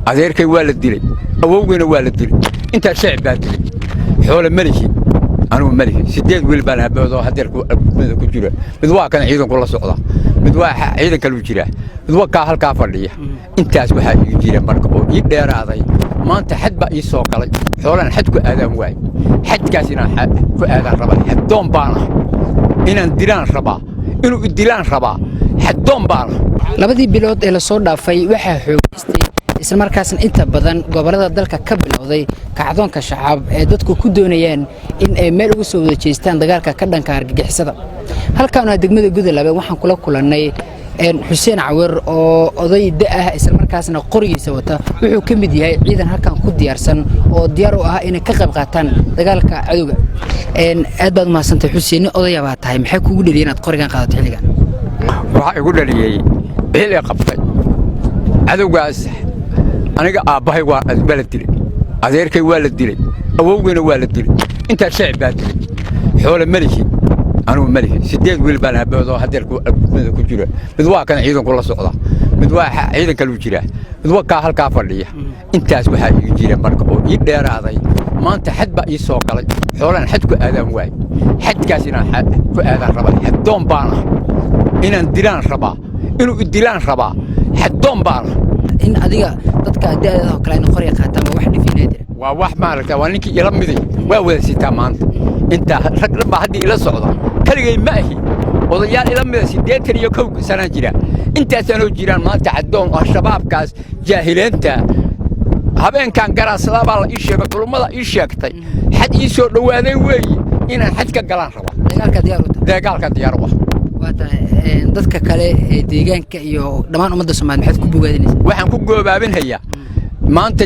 adeerkay waa la dilay awowgayna waa la dilay inta shacab baa dilay xoolo malihi anu malihi sideed wiil baan haboodo hadeerku ku jira mid waa kan ciidanku la socda mid waa ciidanka lu jira mid waa ka halka fadhiya intaas waxa ii jira marka oo ii dheeraaday maanta xad ba ii soo galay xoolan xad ku aadaan waay xadkaas inaan ku aadaan raba xadoon baan inaan dilaan raba inuu dilaan raba xadoon baan labadii bilood ee la soo dhaafay waxa xoogistay isla markaasna inta badan gobolada dalka ka bilowday kacdoonka shacab ee dadku ku doonayaan in ay meel ugu soo wada jeestaan dagaalka ka dhanka argagixisada halkaana degmada Gudalabe waxaan kula kulannay Xuseen Cawer oo oday ah isla markaasna qorigiisa wata wuxuu ka mid yahay ciidan halkan ku diyaarsan oo diyaar u ah inay ka qayb qaataan dagaalka cadowga aad baad maasantay Xuseen odaya baa tahay maxay kugu dhaliyeen inaad qorigan qaadato xilligan waxa igu dhaliyay bil ay qabtay cadowgaas aniga aabahay waa balad dilay adeerkay waa la dilay awowgayna waa la dilay inta shacab baa dilay xoolo malihi anu malihi sideed wiil baan haboodo hadeerku ku jira mid waa kan ciidanku la socda mid waa ciidanka lu jira mid waa ka halka fadhiya intaas waxa ii jira marka oo ii dheeraaday maanta xad ba ii soo galay xoolan xad ku aadaan waay xadkaas inaan ku aadaan raba xadoon baan inaan dilaan raba inuu dilaan raba xadoon baan in adiga dadka da'da kale in qoriga qaataan wax dhifineed waa wax maaragtay waa ninkii ila miday waa wada sitaa maanta inta rag laba hadii ila socda kaligay ma ahi odayaal ila miday 81 sano jira intaas aan jiraan maanta xadoon oo shabaabkaas jaahileenta habeenkan garaasada baa la ii sheegay culumada ii sheegtay xad ii soo dhawaaday weey inaan xad ka galaan rabo dagaalka diyaar u ah dadka kale ee deegaanka iyo dhamaan ummadda Soomaaliyeed maxaad ku bogaadinaysaa waxaan ku goobaabinaya maanta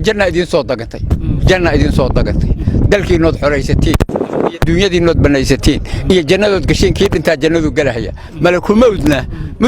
janna idin soo dagantay dalkiinood xoreysatiin iyo dunyadiinood banaysatiin iyo jannadood gasheen kii dhintaa jannadu galahaya malaku mawdna